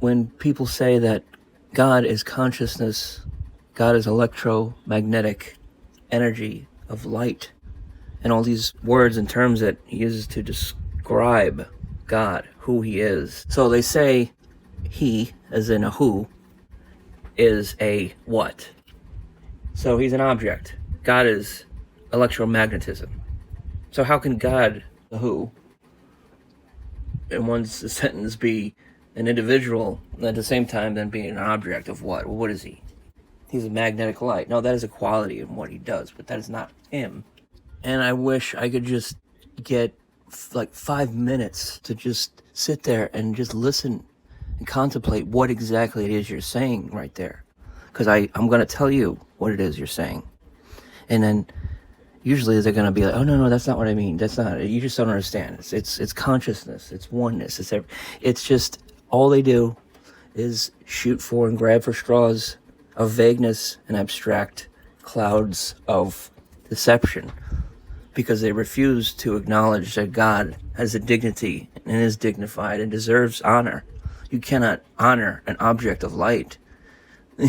when people say that God is consciousness, God is electromagnetic energy of light, and all these words and terms that he uses to describe God, who he is. So they say he, as in a who, is a what? So he's an object. God is electromagnetism. So how can God, the who, in one sentence be an individual, and at the same time then be an object of what? Well, what is he? He's a magnetic light. No, that is a quality in what he does, but that is not him. And I wish I could just get like 5 minutes to just sit there and just listen and contemplate what exactly it is you're saying right there. Because I'm going to tell you what it is you're saying. And then usually they're going to be like, oh, no, that's not what I mean. That's not it. You just don't understand. It's consciousness. It's oneness. It's just all they do is shoot for and grab for straws of vagueness and abstract clouds of deception, because they refuse to acknowledge that God has a dignity and is dignified and deserves honor. You cannot honor an object of light.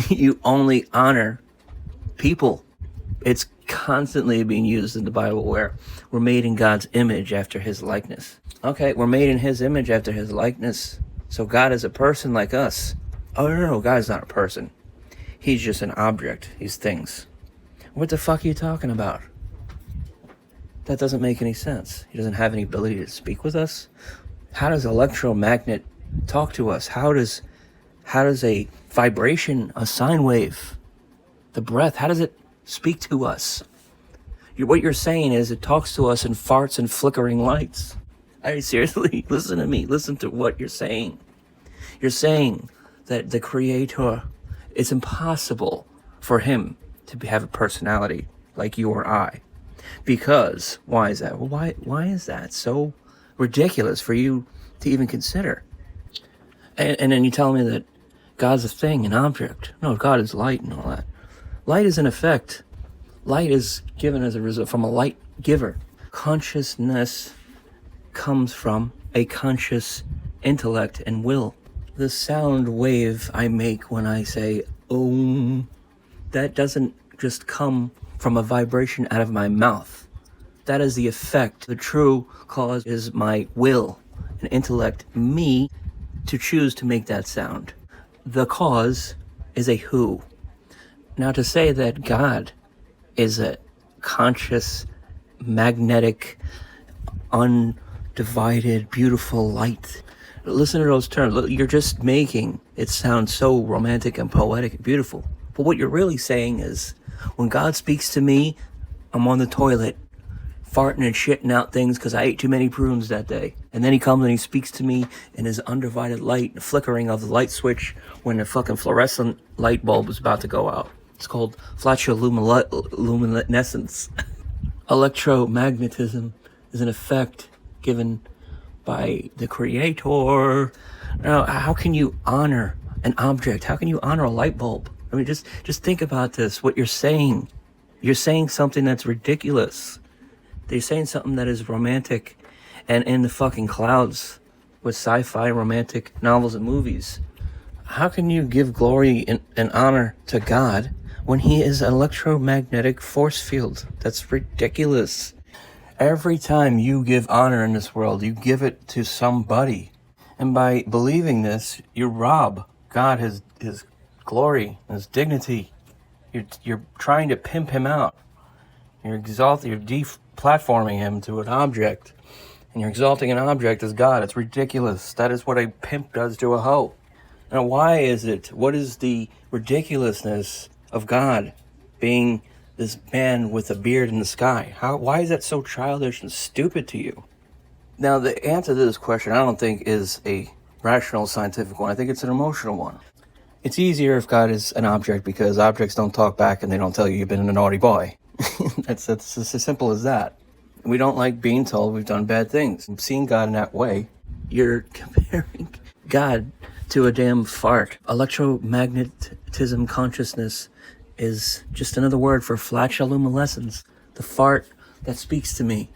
You only honor people. It's constantly being used in the Bible where we're made in God's image after his likeness. Okay, we're made in his image after his likeness. So God is a person like us. Oh, no, God's not a person. He's just an object. He's things. What the fuck are you talking about? That doesn't make any sense. He doesn't have any ability to speak with us. How does electromagnet talk to us? How does a vibration, a sine wave, the breath, how does it speak to us? What you're saying is it talks to us in farts and flickering lights. Seriously, listen to me. Listen to what you're saying. You're saying that the Creator, it's impossible for him to have a personality like you or I. Because, why is that? Well, why is that so ridiculous for you to even consider? And then you tell me that God's a thing, an object. No, God is light and all that. Light is an effect. Light is given as a result from a light giver. Consciousness comes from a conscious intellect and will. The sound wave I make when I say Om, that doesn't just come from a vibration out of my mouth. That is the effect. The true cause is my will and intellect, me, to choose to make that sound. The cause is a who. Now, to say that God is a conscious, magnetic, undivided, beautiful light, listen to those terms. You're just making it sound so romantic and poetic and beautiful. But what you're really saying is, when God speaks to me, I'm on the toilet, farting and shitting out things because I ate too many prunes that day. And then he comes and he speaks to me in his undivided light, the flickering of the light switch when the fucking fluorescent light bulb is about to go out. It's called flatulent Electromagnetism is an effect given by the Creator. Now, how can you honor an object? How can you honor a light bulb? I mean, just think about this, what you're saying. You're saying something that's ridiculous. They're saying something that is romantic and in the fucking clouds with sci-fi romantic novels and movies. How can you give glory and honor to God when he is an electromagnetic force field? That's ridiculous. Every time you give honor in this world, you give it to somebody. And by believing this, you rob God his glory, his dignity. You're trying to pimp him out. You're exalting, you're deplatforming him to an object. And you're exalting an object as God. It's ridiculous. That is what a pimp does to a hoe. Now, why is it? What is the ridiculousness of God being this man with a beard in the sky? Why is that so childish and stupid to you? Now, the answer to this question, I don't think is a rational scientific one. I think it's an emotional one. It's easier if God is an object because objects don't talk back and they don't tell you you've been a naughty boy. That's as simple as that. We don't like being told we've done bad things. Seeing God in that way, you're comparing God to a damn fart. Electromagnetism consciousness is just another word for flatulence. The fart that speaks to me.